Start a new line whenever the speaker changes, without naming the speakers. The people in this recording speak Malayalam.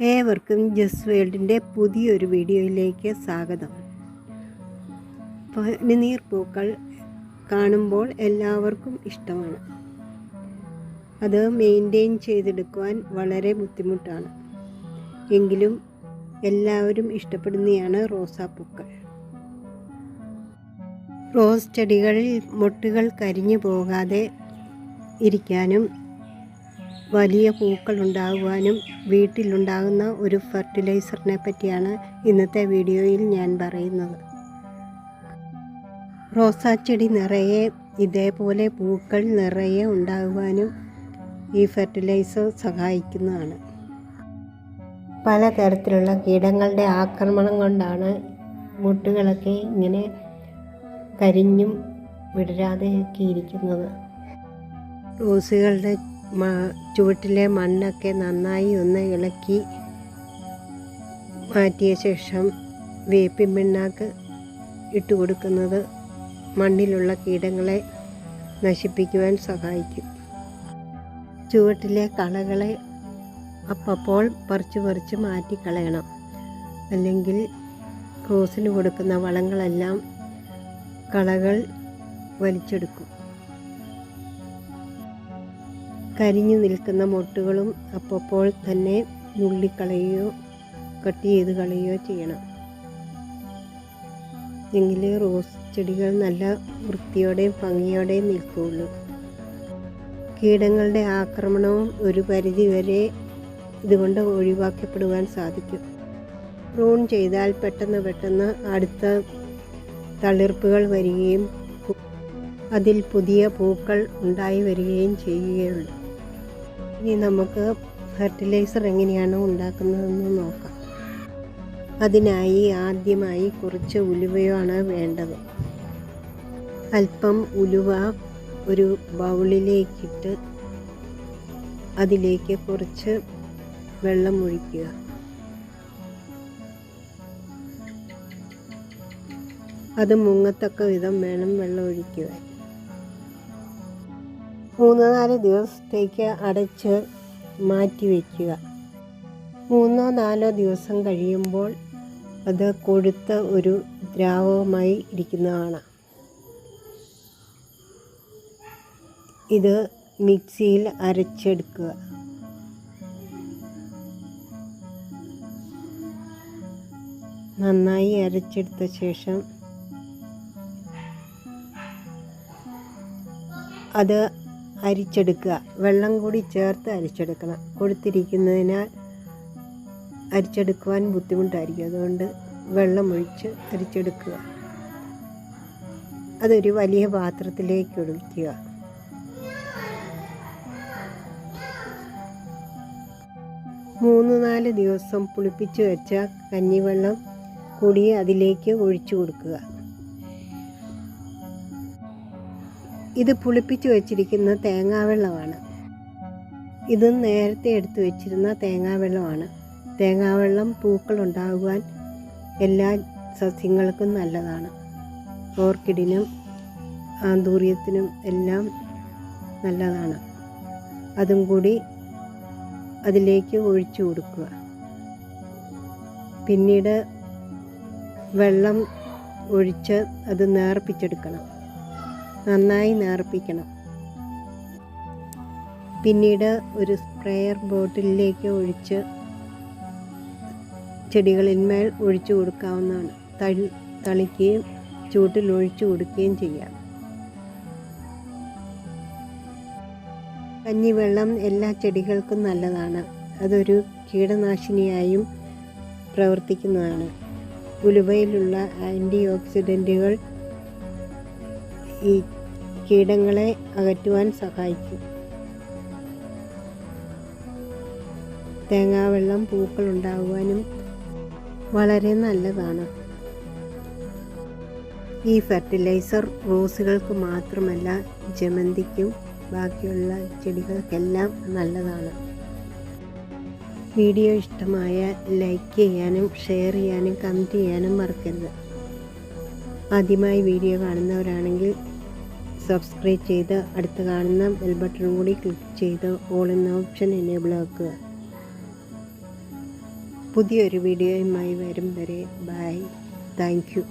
ഏവർക്കും ജസ് വേൾഡിൻ്റെ പുതിയൊരു വീഡിയോയിലേക്ക് സ്വാഗതം. പനിനീർ പൂക്കൾ കാണുമ്പോൾ എല്ലാവർക്കും ഇഷ്ടമാണ്. അത് മെയിൻറ്റെയിൻ ചെയ്തെടുക്കുവാൻ വളരെ ബുദ്ധിമുട്ടാണ്. എങ്കിലും എല്ലാവരും ഇഷ്ടപ്പെടുന്നതാണ് റോസാപ്പൂക്കൾ. റോസ് ചെടികളിൽ മൊട്ടുകൾ കരിഞ്ഞു പോകാതെ ഇരിക്കാനും വലിയ പൂക്കൾ ഉണ്ടാകുവാനും വീട്ടിലുണ്ടാകുന്ന ഒരു ഫെർട്ടിലൈസറിനെ പറ്റിയാണ് ഇന്നത്തെ വീഡിയോയിൽ ഞാൻ പറയുന്നത്. റോസാ ചെടി നിറയെ ഇതേപോലെ പൂക്കൾ നിറയെ ഉണ്ടാകുവാനും ഈ ഫെർട്ടിലൈസർ സഹായിക്കുന്നതാണ്. പലതരത്തിലുള്ള കീടങ്ങളുടെ ആക്രമണം കൊണ്ടാണ് മൊട്ടുകളൊക്കെ ഇങ്ങനെ കരിഞ്ഞും വിടരാതെയൊക്കെ ഇരിക്കുന്നത്. റോസുകളുടെ ചുവട്ടിലെ മണ്ണൊക്കെ നന്നായി ഒന്ന് ഇളക്കി മാറ്റിയ ശേഷം വേപ്പിൻ പിണ്ണാക്ക് ഇട്ട് കൊടുക്കുന്നത് മണ്ണിലുള്ള കീടങ്ങളെ നശിപ്പിക്കുവാൻ സഹായിക്കും. ചുവട്ടിലെ കളകളെ അപ്പോൾ പറിച്ച് മാറ്റിക്കളയണം. അല്ലെങ്കിൽ റോസിന് കൊടുക്കുന്ന വളങ്ങളെല്ലാം കളകൾ വലിച്ചെടുക്കും. കരിഞ്ഞു നിൽക്കുന്ന മൊട്ടുകളും അപ്പോൾ തന്നെ നുള്ളിക്കളയുകയോ കട്ട് ചെയ്ത് കളയുകയോ ചെയ്യണം. എങ്കിലേ റോസ് ചെടികൾ നല്ല വൃത്തിയോടെയും ഭംഗിയോടെയും നിൽക്കുകയുള്ളൂ. കീടങ്ങളുടെ ആക്രമണവും ഒരു പരിധിവരെ ഇതുകൊണ്ട് ഒഴിവാക്കപ്പെടുവാൻ സാധിക്കും. പ്രൂൺ ചെയ്താൽ പെട്ടെന്ന് അടുത്ത തളിർപ്പുകൾ വരികയും അതിൽ പുതിയ പൂക്കൾ ഉണ്ടായി വരികയും ചെയ്യുകയുള്ളൂ. ഇനി നമുക്ക് ഫെർട്ടിലൈസർ എങ്ങനെയാണ് ഉണ്ടാക്കുന്നതെന്ന് നോക്കാം. അതിനായി ആദ്യമായി കുറച്ച് ഉലുവയാണ് വേണ്ടത്. അല്പം ഉലുവ ഒരു ബൗളിലേക്കിട്ട് അതിലേക്ക് കുറച്ച് വെള്ളം ഒഴിക്കുക. അത് മുങ്ങത്തക്ക വിധം വേണം വെള്ളം ഒഴിക്കുവാൻ. 3-4 ദിവസത്തേക്ക് അടച്ച് മാറ്റി വയ്ക്കുക. 3-4 ദിവസം കഴിയുമ്പോൾ അത് കൊഴുത്ത ഒരു ദ്രാവകമായി ഇരിക്കുന്നതാണ്. ഇത് മിക്സിയിൽ അരച്ചെടുക്കുക. നന്നായി അരച്ചെടുത്ത ശേഷം അത് അരിച്ചെടുക്കുക. വെള്ളം കൂടി ചേർത്ത് അരിച്ചെടുക്കണം. കൊഴുത്തിരിക്കുന്നതിനാൽ അരിച്ചെടുക്കുവാൻ ബുദ്ധിമുട്ടായിരിക്കും. അതുകൊണ്ട് വെള്ളം ഒഴിച്ച് അരിച്ചെടുക്കുക. അതൊരു വലിയ പാത്രത്തിലേക്ക് ഒഴിക്കുക. മൂന്ന് 4 ദിവസം പുളിപ്പിച്ച് വെച്ച കഞ്ഞിവെള്ളം കൂടി അതിലേക്ക് ഒഴിച്ചു കൊടുക്കുക. ഇത് പുളിപ്പിച്ച് വെച്ചിരിക്കുന്ന തേങ്ങാവെള്ളമാണ്. ഇത് നേരത്തെ എടുത്തു വെച്ചിരുന്ന തേങ്ങാവെള്ളമാണ്. തേങ്ങാവെള്ളം പൂക്കൾ ഉണ്ടാകുവാൻ എല്ലാ സസ്യങ്ങൾക്കും നല്ലതാണ്. ഓർക്കിഡിനും ആന്തൂറിയത്തിനും എല്ലാം നല്ലതാണ്. അതും കൂടി അതിലേക്ക് ഒഴിച്ചു കൊടുക്കുക. പിന്നീട് വെള്ളം ഒഴിച്ച് അത് നേർപ്പിച്ചെടുക്കണം. നന്നായി നേർപ്പിക്കണം. പിന്നീട് ഒരു സ്പ്രെയർ ബോട്ടിലിലേക്ക് ഒഴിച്ച് ചെടികളിന്മേൽ ഒഴിച്ചു കൊടുക്കാവുന്നതാണ്. തളിക്കുകയും ചൂട്ടിൽ ഒഴിച്ചു കൊടുക്കുകയും ചെയ്യാം. കഞ്ഞിവെള്ളം എല്ലാ ചെടികൾക്കും നല്ലതാണ്. അതൊരു കീടനാശിനിയായും പ്രവർത്തിക്കുന്നതാണ്. ഉലുവയിലുള്ള ആൻറ്റി ഓക്സിഡൻറ്റുകൾ ഈ കീടങ്ങളെ അകറ്റുവാൻ സഹായിക്കും. തേങ്ങാവെള്ളം പൂക്കൾ ഉണ്ടാകുവാനും വളരെ നല്ലതാണ്. ഈ ഫെർട്ടിലൈസർ റോസുകൾക്ക് മാത്രമല്ല, ജമന്തിക്കും ബാക്കിയുള്ള ചെടികൾക്കെല്ലാം നല്ലതാണ്. വീഡിയോ ഇഷ്ടമായ ലൈക്ക് ചെയ്യാനും ഷെയർ ചെയ്യാനും കമൻറ്റ് ചെയ്യാനും മറക്കരുത്. ആദ്യമായി വീഡിയോ കാണുന്നവരാണെങ്കിൽ സബ്സ്ക്രൈബ് ചെയ്ത് അടുത്ത് കാണുന്ന ബെൽ ബട്ടൺ കൂടി ക്ലിക്ക് ചെയ്ത് ഓൾ എന്ന ഓപ്ഷൻ എനേബിൾ ആക്കുക. പുതിയൊരു വീഡിയോയുമായി വരും വരെ ബൈ. Thank you.